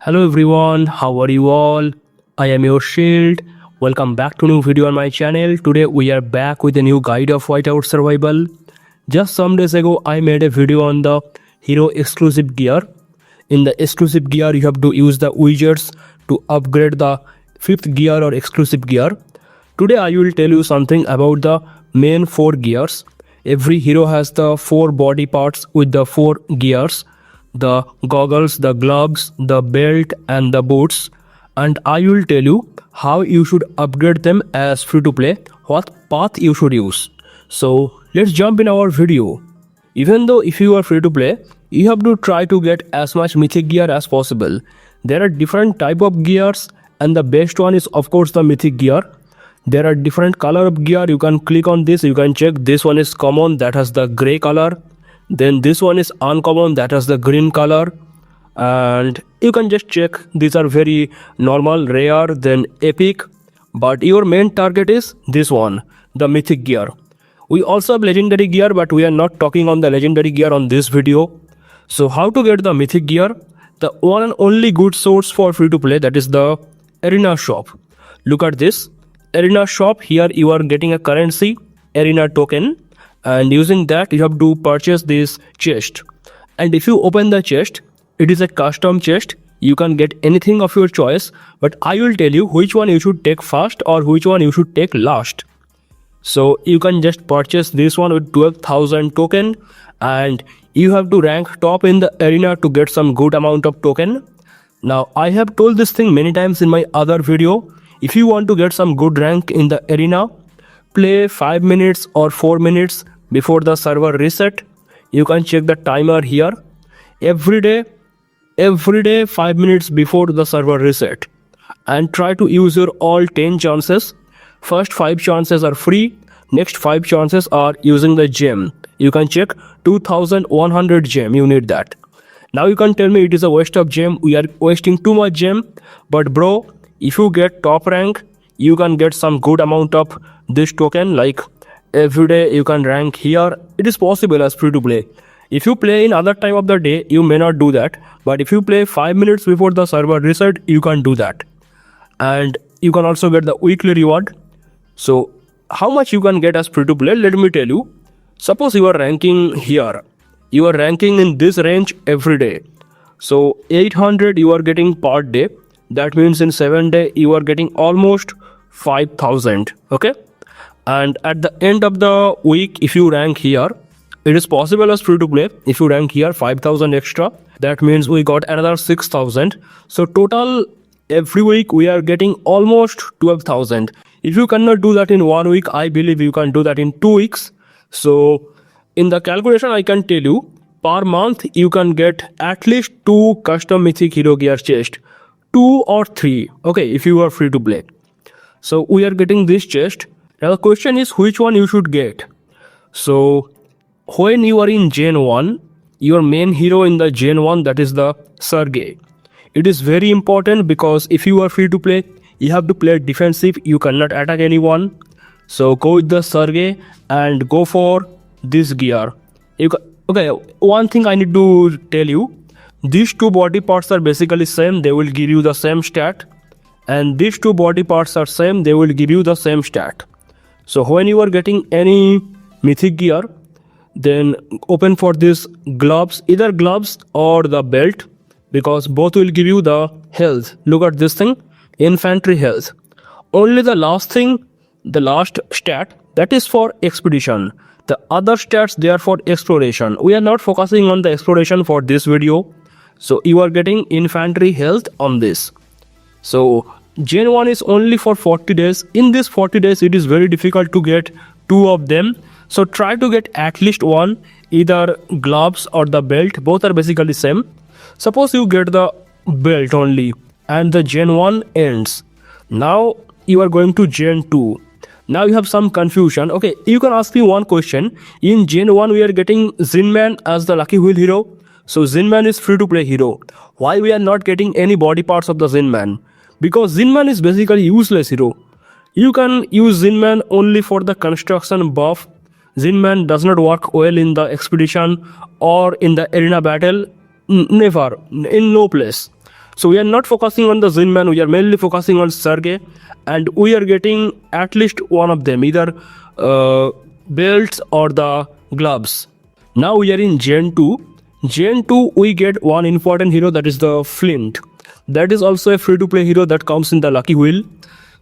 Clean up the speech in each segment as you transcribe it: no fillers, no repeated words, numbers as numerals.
Hello everyone, how are you all? I am your Shield. Welcome back to a new video on my channel. Today we are back with a new guide of Whiteout survival. Just some days ago I made a video on the hero exclusive gear. In the exclusive gear you have to use the widgets to upgrade the 5th gear or exclusive gear. Today I will tell you something about the main 4 gears. Every hero has the 4 body parts with the 4 gears. The goggles, the gloves, the belt and the boots, and I will tell you how you should upgrade them as free to play, what path you should use. So let's jump in our video. Even though if you are free to play, you have to try to get as much mythic gear as possible. There are different type of gears and the best one is of course the mythic gear. There are different color of gear. You can click on this, you can check. This one is common, that has the gray color. Then this one is uncommon, that has the green color, and you can just check. These are very normal, rare, then epic, but your main target is this one, the mythic gear. We also have legendary gear, but we are not talking on the legendary gear on this video. So how to get the mythic gear? The one and only good source for free to play, that is the arena shop. Look at this arena shop. Here you are getting a currency, arena token, and using that you have to purchase this chest. And if you open the chest, it is a custom chest. You can get anything of your choice, but I will tell you which one you should take first or which one you should take last. So you can just purchase this one with 12,000 token, and you have to rank top in the arena to get some good amount of token. Now I have told this thing many times in my other video. If you want to get some good rank in the arena, play 5 minutes or 4 minutes before the server reset. You can check the timer here. Every day 5 minutes before the server reset, and try to use your all 10 chances. First 5 chances are free, next 5 chances are using the gem. You can check 2100 gem, you need that. Now you can tell me it is a waste of gem, we are wasting too much gem, but bro, if you get top rank, you can get some good amount of this token. Like every day you can rank here. It is possible as free to play. If you play in other time of the day, you may not do that, but if you play 5 minutes before the server reset, you can do that. And you can also get the weekly reward. So how much you can get as free to play, let me tell you. Suppose you are ranking here, you are ranking in this range every day. So 800 you are getting per day. That means in 7 days you are getting almost 5,000. Okay, and at the end of the week, if you rank here, it is possible as free to play. If you rank here 5,000 extra, that means we got another 6,000. So total every week we are getting almost 12,000. If you cannot do that in 1 week, I believe you can do that in 2 weeks. So in the calculation I can tell you, per month you can get at least 2 custom mythic hero gear chest, 2 or 3. Okay, if you are free to play. So we are getting this chest. Now the question is which one you should get. So when you are in Gen 1, your main hero in the Gen 1, that is the Sergey. It is very important because if you are free to play, you have to play defensive, you cannot attack anyone. So go with the Sergey and go for this gear. Okay, one thing I need to tell you, these 2 body parts are basically same, they will give you the same stat. And these 2 body parts are same, they will give you the same stat. So when you are getting any mythic gear, then open for this gloves, either gloves or the belt, because both will give you the health. Look at this thing, infantry health. Only the last thing, the last stat, that is for expedition. The other stats, they are for exploration. We are not focusing on the exploration for this video. So you are getting infantry health on this. So Gen 1 is only for 40 days. In this 40 days, it is very difficult to get 2 of them. So try to get at least 1, either gloves or the belt. Both are basically same. Suppose you get the belt only and the Gen 1 ends. Now you are going to Gen 2. Now you have some confusion. Okay, you can ask me one question. In Gen 1, we are getting Zinman as the lucky wheel hero. So Zinman is free to play hero. Why we are not getting any body parts of the Zinman? Because Zinman is basically useless hero. You can use Zinman only for the construction buff. Zinman does not work well in the expedition or in the arena battle. Never, in no place. So we are not focusing on the Zinman, we are mainly focusing on Sergey, and we are getting at least one of them, either belts or the gloves. Now we are in Gen 2. Gen 2 we get one important hero, that is the Flint. That is also a free to play hero that comes in the lucky wheel.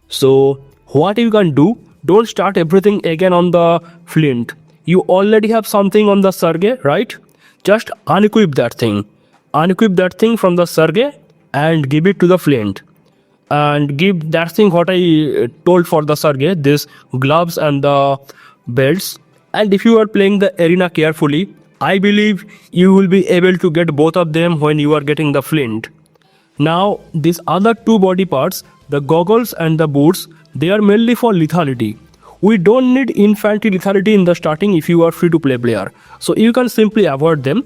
So what you can do, don't start everything again on the Flint. You already have something on the Sergey, right? Just unequip that thing. Unequip that thing from the Sergey and give it to the Flint. And give that thing what I told for the Sergey, this gloves and the belts. And if you are playing the arena carefully, I believe you will be able to get both of them when you are getting the Flint. Now these other two body parts, the goggles and the boots, they are mainly for lethality. We don't need infantry lethality in the starting if you are free to play player. So you can simply avoid them.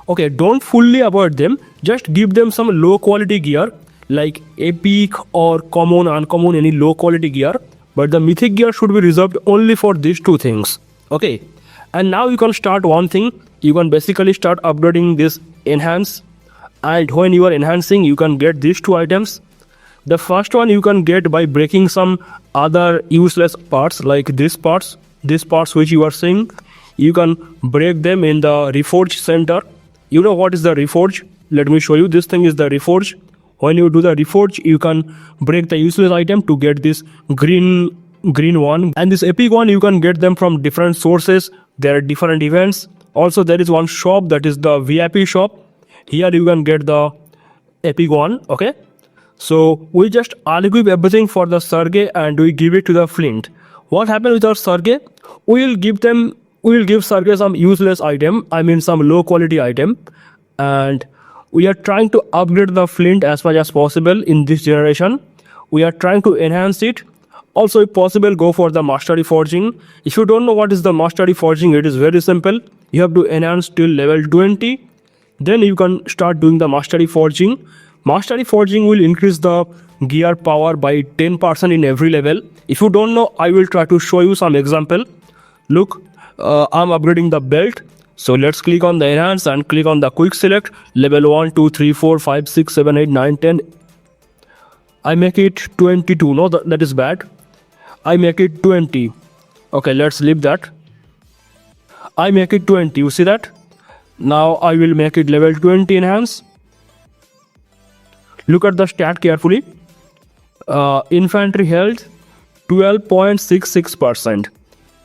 Okay, don't fully avoid them, just give them some low quality gear like epic or common, uncommon, any low quality gear. But the mythic gear should be reserved only for these two things. Okay, and now you can start one thing. You can basically start upgrading this enhance, and when you are enhancing you can get these two items. The first one you can get by breaking some other useless parts like these parts which you are seeing. You can break them in the reforge center. You know what is the reforge? Let me show you. This thing is the reforge. When you do the reforge, you can break the useless item to get this green one, and this epic one you can get them from different sources. There are different events. Also there is one shop, that is the VIP shop. Here you can get the epic one. Okay, so we just unequip everything for the Sergey and we give it to the Flint. What happened with our Sergey? We will give Sergey some useless item, I mean some low quality item, and we are trying to upgrade the Flint as much as possible in this generation. We are trying to enhance it. Also, if possible, go for the mastery forging. If you don't know what is the mastery forging, it is very simple. You have to enhance till level 20. Then you can start doing the mastery forging. Mastery forging will increase the gear power by 10% in every level. If you don't know, I will try to show you some example. Look, I'm upgrading the belt. So let's click on the enhance and click on the quick select. Level 1, 2, 3, 4, 5, 6, 7, 8, 9, 10. I make it 22. No, that is bad. I make it 20. Okay, let's leave that. I make it 20. You see that? Now I will make it level 20 enhance. Look at the stat carefully. Infantry health 12.66%.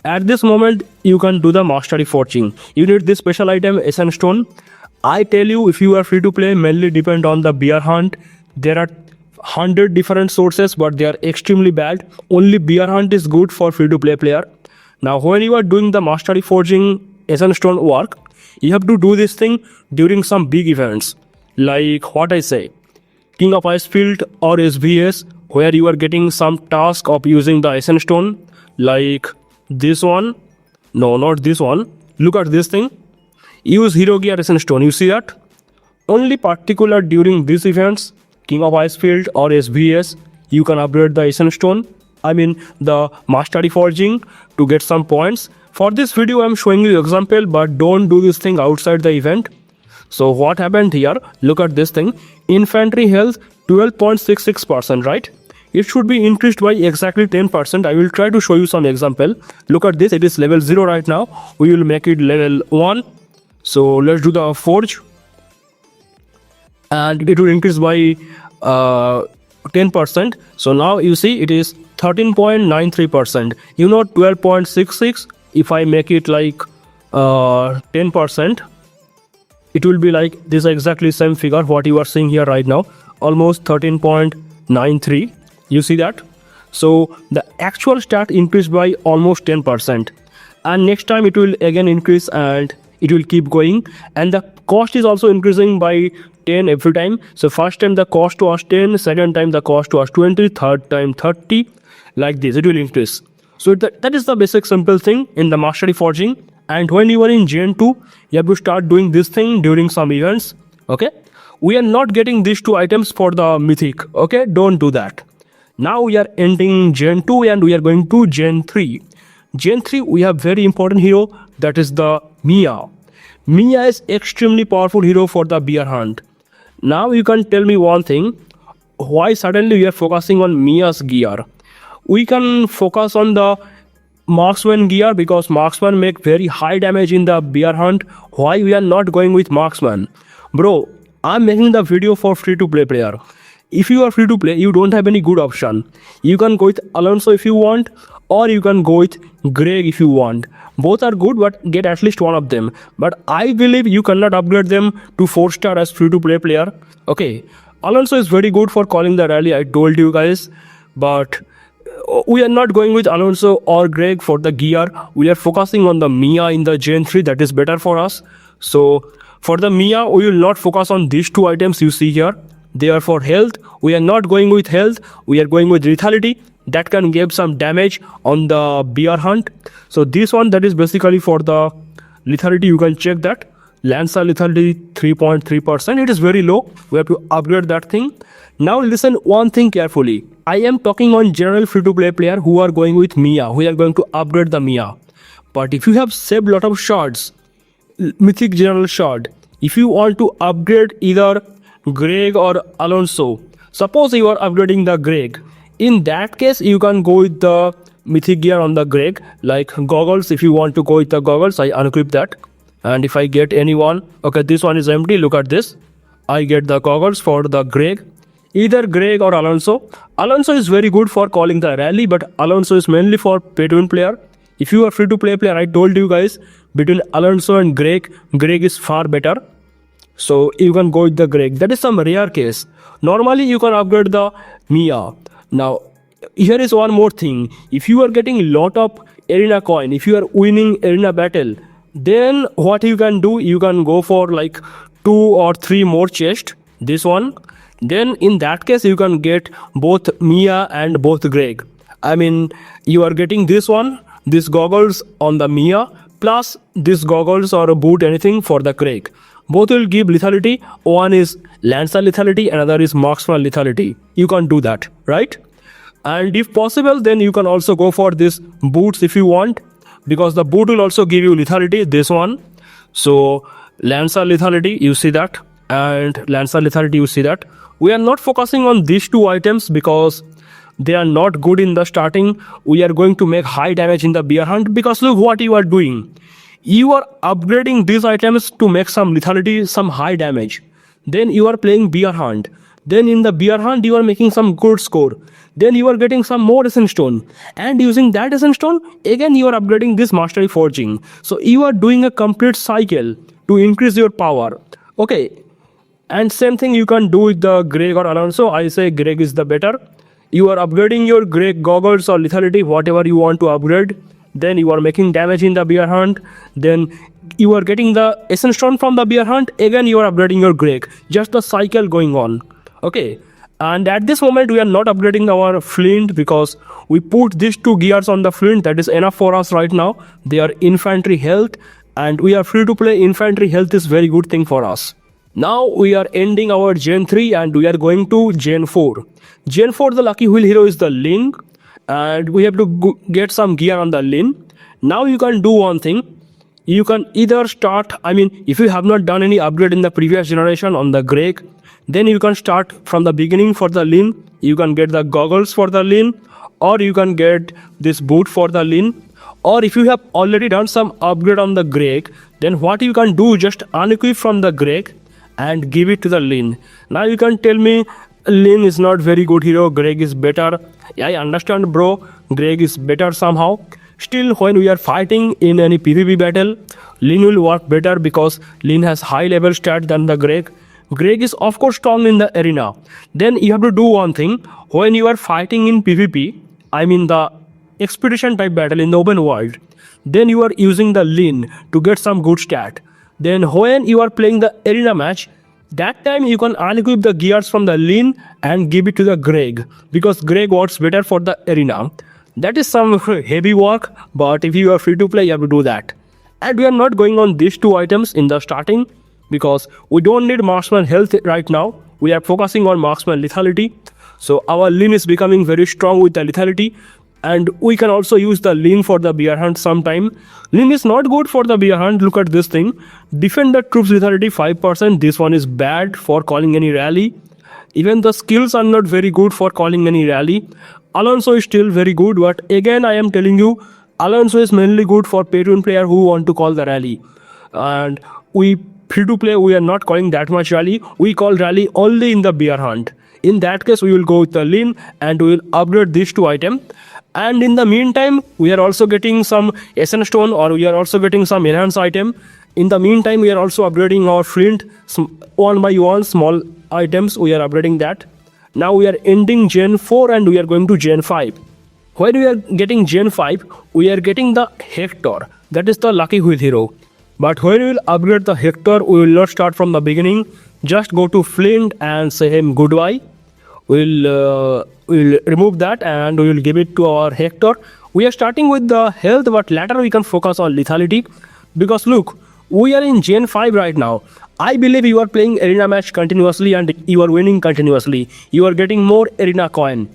At this moment you can do the mastery forging. You need this special item, Essence Stone. I tell you, if you are free to play, mainly depend on the bear hunt. There are 100 different sources, but they are extremely bad. Only bear hunt is good for free to play player. Now when you are doing the mastery forging Essence Stone work, you have to do this thing during some big events, like what I say, King of Icefield or SVS, where you are getting some task of using the Essence Stone, like this one. No, not this one. Look at this thing. Use Hero Gear Essence Stone. You see that? Only particular during these events, King of Icefield or SVS, you can upgrade the Essence Stone, I mean the mastery forging, to get some points. For this video I am showing you example, but don't do this thing outside the event. So what happened here? Look at this thing. Infantry health 12.66%, right? It should be increased by exactly 10%. I will try to show you some example. Look at this. It is level 0 right now. We will make it level 1. So let's do the forge. And it will increase by 10%. So now you see it is 13.93%. You know, 12.66. If I make it like 10%, it will be like this, exactly same figure what you are seeing here right now, almost 13.93. You see that? So the actual stat increased by almost 10%, and next time it will again increase and it will keep going, and the cost is also increasing by 10 every time. So first time the cost was 10, second time the cost was 20, third time 30, like this it will increase. So that is the basic simple thing in the mastery forging. And when you are in Gen 2, you have to start doing this thing during some events. Okay, we are not getting these two items for the mythic. Okay, don't do that. Now we are ending Gen 2 and we are going to Gen 3. Gen 3 we have very important hero, that is the Mia. Mia is extremely powerful hero for the bear hunt. Now you can tell me one thing, why suddenly we are focusing on Mia's gear? We can focus on the marksman gear because marksman make very high damage in the bear hunt. Why we are not going with marksman? Bro, I'm making the video for free to play player. If you are free to play, you don't have any good option. You can go with Alonso if you want, or you can go with Greg if you want. Both are good, but get at least one of them. But I believe you cannot upgrade them to 4-star as free to play player. Okay, Alonso is very good for calling the rally, I told you guys, but we are not going with Alonso or Greg for the gear. We are focusing on the Mia in the Gen 3, that is better for us. So for the Mia, we will not focus on these two items you see here. They are for health. We are not going with health. We are going with lethality. That can give some damage on the bear hunt. So this one, that is basically for the lethality. You can check that. Lancer lethality 3.3%. It is very low. We have to upgrade that thing. Now listen one thing carefully. I am talking on general free-to-play player who are going with Mia. We are going to upgrade the Mia. But if you have saved lot of shards, mythic general shard, if you want to upgrade either Greg or Alonso, suppose you are upgrading the Greg, in that case you can go with the mythic gear on the Greg, like goggles. If you want to go with the goggles, I unequip that. And if I get anyone, okay, this one is empty, look at this, I get the goggles for the Greg, either Greg or Alonso. Alonso is very good for calling the rally, but Alonso is mainly for pay to win player. If you are free to play player, I told you guys, between Alonso and Greg, Greg is far better. So you can go with the Greg. That is some rare case. Normally you can upgrade the Mia. Now here is one more thing. If you are getting a lot of arena coin, if you are winning arena battle, then what you can do, you can go for like 2 or 3 more chests. This one. Then in that case you can get both Mia and both Greg. I mean, you are getting this one, these goggles on the Mia, plus this goggles or a boot, anything for the Greg. Both will give lethality. One is Lancer lethality, another is Marksman lethality. You can do that, right? And if possible, then you can also go for this boots if you want, because the boot will also give you lethality, this one. So Lancer lethality, you see that, and Lancer lethality, you see that. We are not focusing on these two items because they are not good in the starting. We are going to make high damage in the bear hunt, because look what you are doing. You are upgrading these items to make some lethality, some high damage. Then you are playing bear hunt. Then in the bear hunt you are making some good score. Then you are getting some more essence stone. And using that essence stone, again you are upgrading this mastery forging. So you are doing a complete cycle to increase your power. Okay. And same thing you can do with the Greg or Alonso. I say Greg is the better. You are upgrading your Greg goggles or lethality, whatever you want to upgrade. Then you are making damage in the bear hunt. Then you are getting the essence stone from the bear hunt. Again you are upgrading your Greg. Just the cycle going on. Okay. And at this moment we are not upgrading our flint because we put these 2 gears on the flint. That is enough for us right now. They are infantry health, and we are free to play. Infantry health is very good thing for us. Now we are ending our Gen 3 and we are going to Gen 4. Gen 4, the lucky wheel hero is the Lin, and we have to get some gear on the Lin. Now you can do one thing. You can either start, if you have not done any upgrade in the previous generation on the Greg, then you can start from the beginning for the Lin. You can get the goggles for the Lin, or you can get this boot for the Lin. Or if you have already done some upgrade on the Greg, then what you can do, just unequip from the Greg and give it to the Lin. Now you can tell me Lin is not very good hero, Greg is better. Yeah, I understand bro, Greg is better somehow. Still, when we are fighting in any PvP battle, Lin will work better because Lin has high level stat than the Greg. Greg is of course strong in the arena. Then you have to do one thing. When you are fighting in PvP, the expedition type battle in the open world, then you are using the Lin to get some good stat. Then when you are playing the arena match, that time you can unequip the gears from the Lin and give it to the Greg, because Greg works better for the arena. That is some heavy work, but if you are free to play, you have to do that. And we are not going on these 2 items in the starting because we don't need marksman health right now. We are focusing on marksman lethality. So our Lin is becoming very strong with the lethality. And we can also use the lean for the bear hunt sometime. Lean is not good for the bear hunt. Look at this thing. Defend the troops lethality 5%. This one is bad for calling any rally. Even the skills are not very good for calling any rally. Alonso is still very good, but again I am telling you, Alonso is mainly good for pay-to-win player who want to call the rally. And we free-to-play, we are not calling that much rally. We call rally only in the bear hunt. In that case, we will go with the lean and we will upgrade these two items. And in the meantime, we are also getting some Essence Stone, or we are also getting some enhanced item. In the meantime, we are also upgrading our flint one by one, small items. We are upgrading that. Now we are ending Gen 4 and we are going to Gen 5. When we are getting Gen 5, we are getting the Hector. That is the lucky wheel hero. But when we will upgrade the Hector, we will not start from the beginning. Just go to Flint and say him goodbye. We'll remove that and we will give it to our Hector. We are starting with the health, but later we can focus on lethality. Because look, we are in Gen 5 right now. I believe you are playing arena match continuously and you are winning continuously. You are getting more arena coin.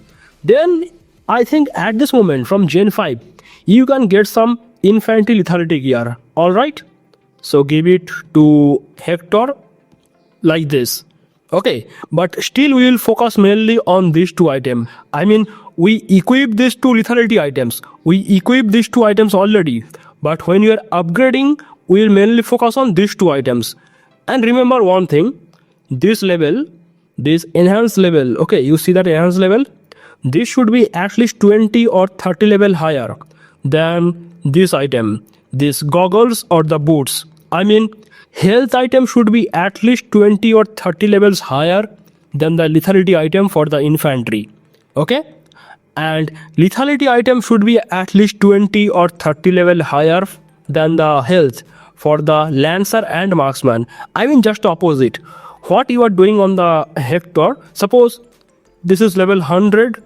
Then I think at this moment from Gen 5, you can get some infantry lethality gear. Alright? So give it to Hector like this. Okay, but still we will focus mainly on these two items. I mean, we equip these two lethality items. We equip these two items already. But when you are upgrading, we will mainly focus on these two items. And remember one thing, this level, this enhanced level, okay, you see that enhanced level? This should be at least 20 or 30 level higher than this item, this goggles or the boots. I mean, health item should be at least 20 or 30 levels higher than the lethality item for the infantry. Okay? And lethality item should be at least 20 or 30 level higher than the health for the lancer and marksman. I mean just opposite. What you are doing on the Hector, suppose this is level 100,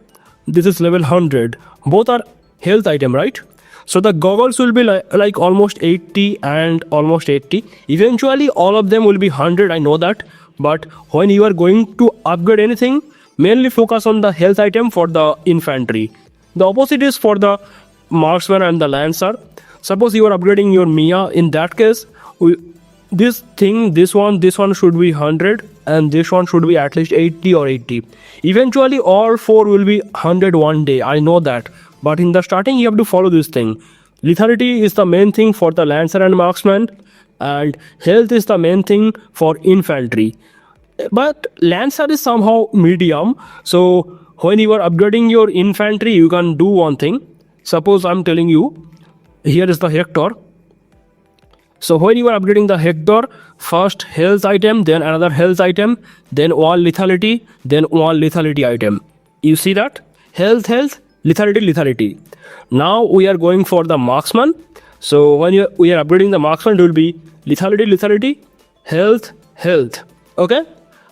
this is level 100. Both are health item, right? So the goggles will be like almost 80 and almost 80. Eventually all of them will be 100, I know that. But when you are going to upgrade anything, mainly focus on the health item for the infantry. The opposite is for the marksman and the lancer. Suppose you are upgrading your Mia, in that case, this one should be 100 and this one should be at least 80 or 80. Eventually all four will be 100 one day, I know that. But in the starting you have to follow this thing. Lethality is the main thing for the lancer and marksman, and health is the main thing for infantry. But lancer is somehow medium, so when you are upgrading your infantry, you can do one thing. Suppose I'm telling you, here is the Hector. So when you are upgrading the Hector, first health item, then another health item, then one lethality, then one lethality item. You see that? Health, lethality. Now we are going for the marksman. So when we are upgrading the marksman, it will be lethality, health. Okay?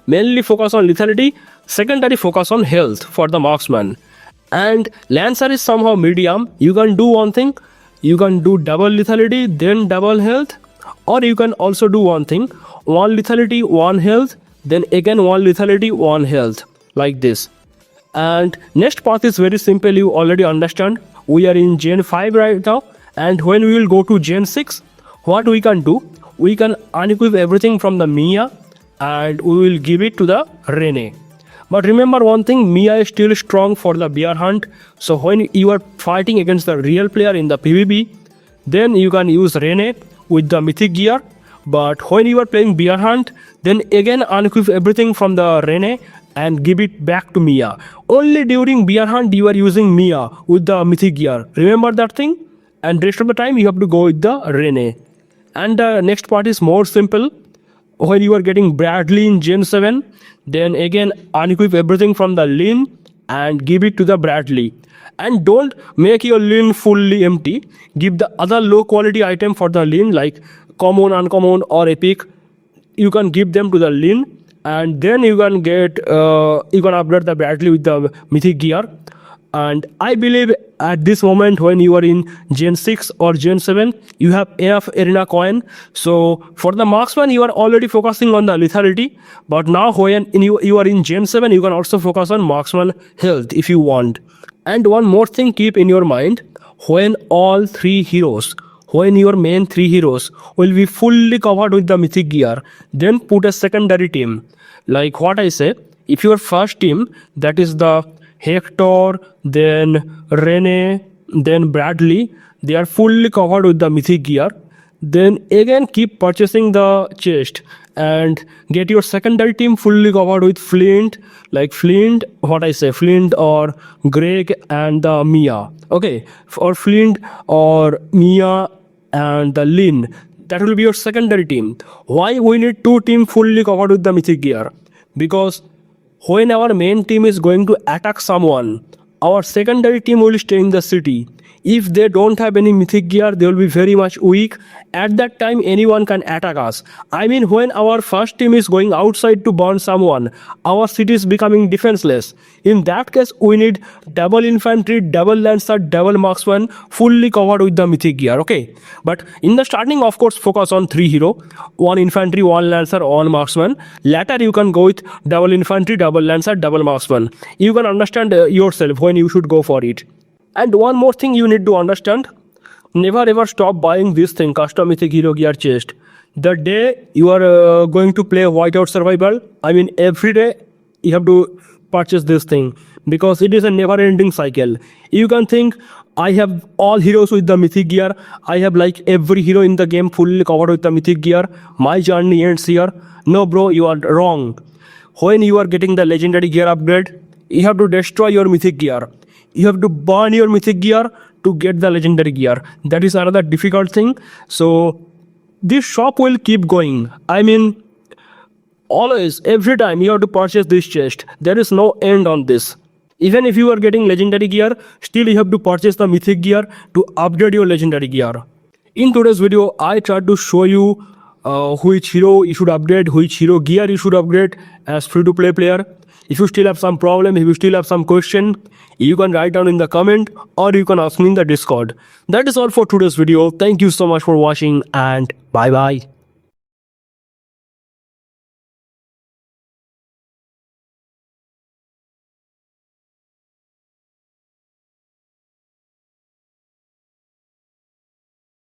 Mainly focus on lethality, secondary focus on health for the marksman. And lancer is somehow medium. You can do one thing. You can do double lethality, then double health. Or you can also do one thing. One lethality, one health, then again one lethality, one health. Like this. And next path is very simple, you already understand. We are in Gen 5 right now. And when we will go to Gen 6, what we can do? We can unequip everything from the Mia and we will give it to the Rene. But remember one thing, Mia is still strong for the bear hunt. So when you are fighting against the real player in the PvP, then you can use Rene with the mythic gear. But when you are playing bear hunt, then again unequip everything from the Rene and give it back to Mia. Only during bear hunt you are using Mia with the mythic gear. Remember that thing? And rest of the time you have to go with the Rene. And the next part is more simple. When you are getting Bradley in Gen 7, then again unequip everything from the Lean and give it to the Bradley. And don't make your Lean fully empty. Give the other low quality item for the Lean like common, uncommon or epic. You can give them to the Lean and then you can get you can upgrade the Bradley with the mythic gear. And I believe at this moment when you are in Gen 6 or Gen 7, you have enough arena coin. So for the marksman, you are already focusing on the lethality. But now when you are in Gen 7, you can also focus on marksman health if you want. And one more thing keep in your mind, when your main three heroes will be fully covered with the mythic gear, then put a secondary team. Like what I say, if your first team, that is the Hector, then Rene, then Bradley, they are fully covered with the mythic gear, then again keep purchasing the chest and get your secondary team fully covered with Flint, like Flint, what I say, Flint or Greg and the Mia. Okay, or Flint or Mia and the Lynn. That will be your secondary team. Why we need two teams fully covered with the mythic gear? Because when our main team is going to attack someone, our secondary team will stay in the city. If they don't have any mythic gear, they will be very much weak. At that time, anyone can attack us. I mean, when our first team is going outside to burn someone, our city is becoming defenseless. In that case, we need double infantry, double lancer, double marksman, fully covered with the mythic gear, okay? But in the starting, of course, focus on 3 hero, 1 infantry, 1 lancer, 1 marksman. Later, you can go with double infantry, double lancer, double marksman. You can understand yourself when you should go for it. And one more thing you need to understand, never ever stop buying this thing, custom mythic hero gear chest. The day you are going to play Whiteout survival, I mean every day you have to purchase this thing, because it is a never ending cycle. You can think, I have all heroes with the mythic gear, I have like every hero in the game fully covered with the mythic gear, my journey ends here. No bro, you are wrong. When you are getting the legendary gear upgrade, you have to destroy your mythic gear. You have to burn your mythic gear to get the legendary gear. That is another difficult thing. So this shop will keep going. I mean, always, every time you have to purchase this chest. There is no end on this. Even if you are getting legendary gear, still you have to purchase the mythic gear to upgrade your legendary gear. In today's video, I tried to show you which hero you should upgrade, which hero gear you should upgrade as free-to-play player. If you still have some problem, if you still have some question, you can write down in the comment or you can ask me in the Discord. That is all for today's video. Thank you so much for watching and bye bye.